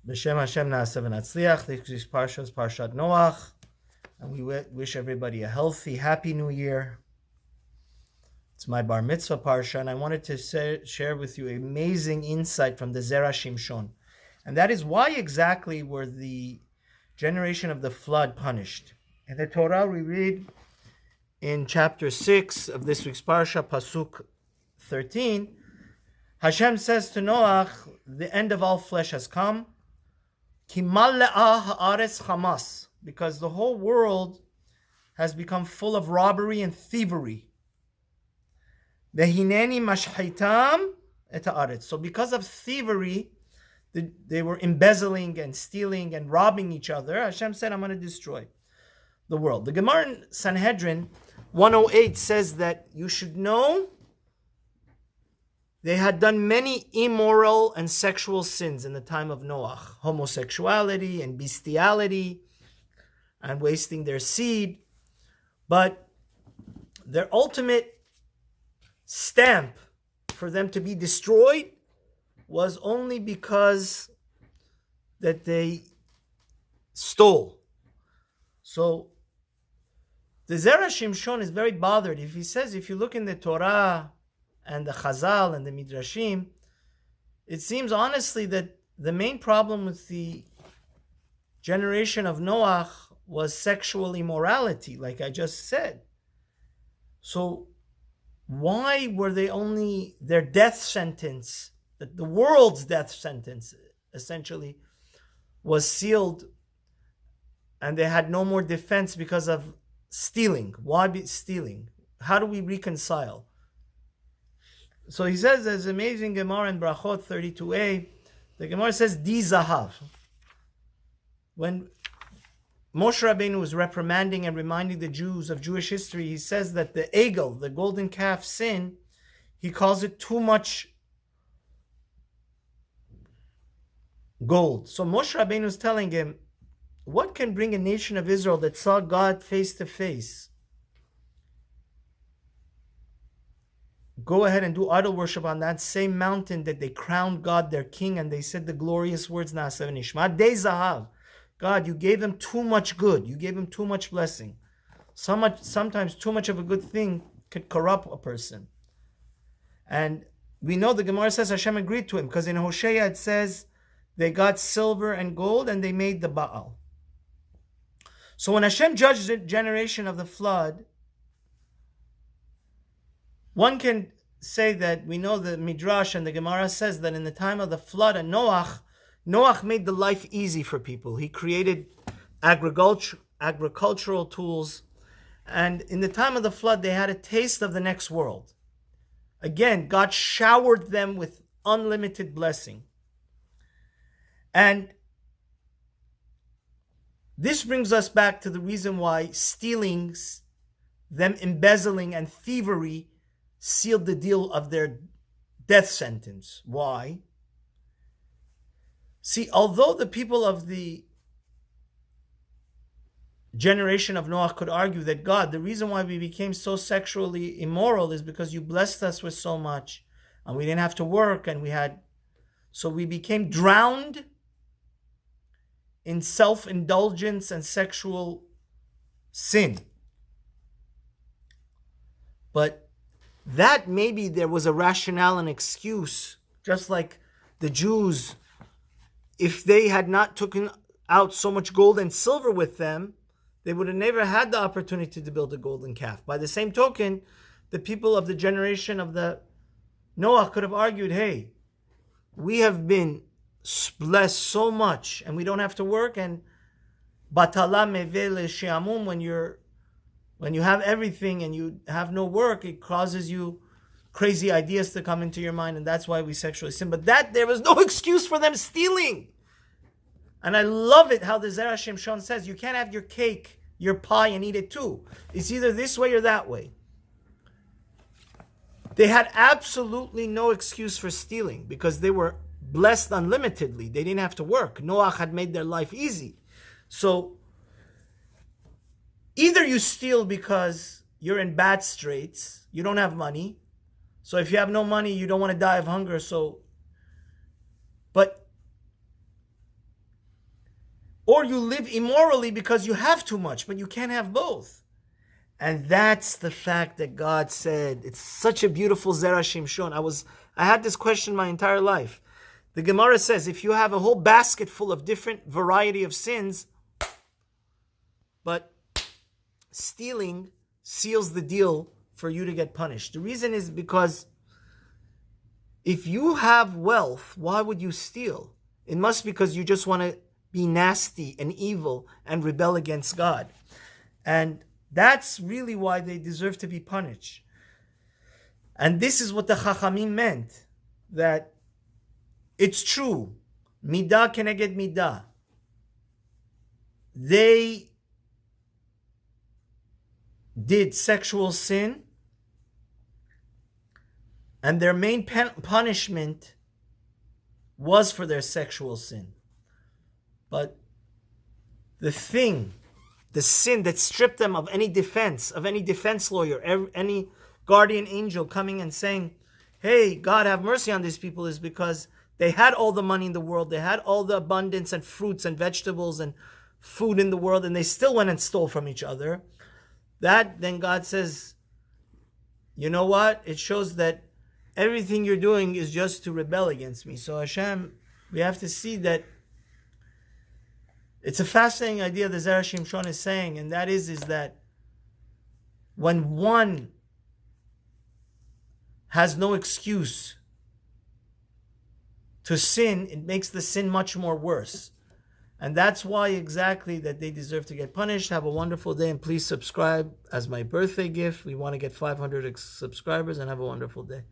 B'Shem Hashem Na'aseh V'Natzliach. This Parsha is Parshat Noach, and we wish everybody a healthy, happy New Year. It's my Bar Mitzvah Parsha, and I wanted to share with you an amazing insight from the Zera Shimshon, and that is why exactly were the generation of the flood punished. In the Torah, we read in chapter 6 of this week's Parsha, Pasuk 13, Hashem says to Noach, the end of all flesh has come, Ki malle'ah ha'aretz chamas, because the whole world has become full of robbery and thievery. Vehineni mashchitam et ha'aretz. So because of thievery, they were embezzling and stealing and robbing each other. Hashem said, I'm going to destroy the world. The Gemara in Sanhedrin 108 says that you should know they had done many immoral and sexual sins in the time of Noach. Homosexuality and bestiality and wasting their seed. But their ultimate stamp for them to be destroyed was only because that they stole. So the Zera Shimshon is very bothered. If he says, if you look in the Torah and the Chazal and the Midrashim, it seems honestly that the main problem with the generation of Noach was sexual immorality, like I just said. So why were they only, their death sentence, the world's death sentence essentially, was sealed and they had no more defense because of stealing? Why be stealing? How do we reconcile? So he says, there's amazing Gemara in Brachot 32a. The Gemara says, Di Zahav. When Moshe Rabbeinu was reprimanding and reminding the Jews of Jewish history, he says that the egel, the golden calf sin, he calls it too much gold. So Moshe Rabbeinu is telling him, what can bring a nation of Israel that saw God face to face go ahead and do idol worship on that same mountain that they crowned God their king and they said the glorious words, Na'aseh v'nishma, Dei Zahav. God, you gave them too much good. You gave them too much blessing. Sometimes too much of a good thing could corrupt a person. And we know the Gemara says Hashem agreed to him, because in Hosea it says they got silver and gold and they made the Baal. So when Hashem judged the generation of the flood, one can say that we know the Midrash and the Gemara says that in the time of the flood and Noach made the life easy for people. He created agricultural tools, and in the time of the flood they had a taste of the next world. Again, God showered them with unlimited blessing. And this brings us back to the reason why stealing, them embezzling and thievery sealed the deal of their death sentence. Why? See, although the people of the generation of Noah could argue that God, the reason why we became so sexually immoral is because you blessed us with so much and we didn't have to work so we became drowned in self-indulgence and sexual sin. But that maybe there was a rationale and excuse, just like the Jews, if they had not taken out so much gold and silver with them, they would have never had the opportunity to build a golden calf. By the same token, the people of the generation of the Noah could have argued, hey, we have been blessed so much and we don't have to work, and batala mevele she'amum, when you have everything and you have no work, it causes you crazy ideas to come into your mind, and that's why we sexually sin. But there was no excuse for them stealing. And I love it how the Zera Shimshon says, you can't have your cake, your pie, and eat it too. It's either this way or that way. They had absolutely no excuse for stealing because they were blessed unlimitedly. They didn't have to work. Noach had made their life easy. So either you steal because you're in bad straits, you don't have money. So if you have no money, you don't want to die of hunger. But or you live immorally because you have too much, but you can't have both. And that's the fact that God said. It's such a beautiful Zera Shimshon. I had this question my entire life. The Gemara says, if you have a whole basket full of different variety of sins, but stealing seals the deal for you to get punished. The reason is because if you have wealth, why would you steal? It must be because you just want to be nasty and evil and rebel against God. And that's really why they deserve to be punished. And this is what the Chachamim meant, that it's true. Midah keneged midah. They did sexual sin, and their main punishment was for their sexual sin. But the sin that stripped them of any defense lawyer, any guardian angel coming and saying, hey, God have mercy on these people, is because they had all the money in the world, they had all the abundance and fruits and vegetables and food in the world, and they still went and stole from each other. That, then God says, you know what? It shows that everything you're doing is just to rebel against me. So Hashem, we have to see that it's a fascinating idea that Zera Shimshon is saying, and that is that when one has no excuse to sin, it makes the sin much more worse. And that's why exactly that they deserve to get punished. Have a wonderful day, and please subscribe as my birthday gift. We want to get 500 subscribers, and have a wonderful day.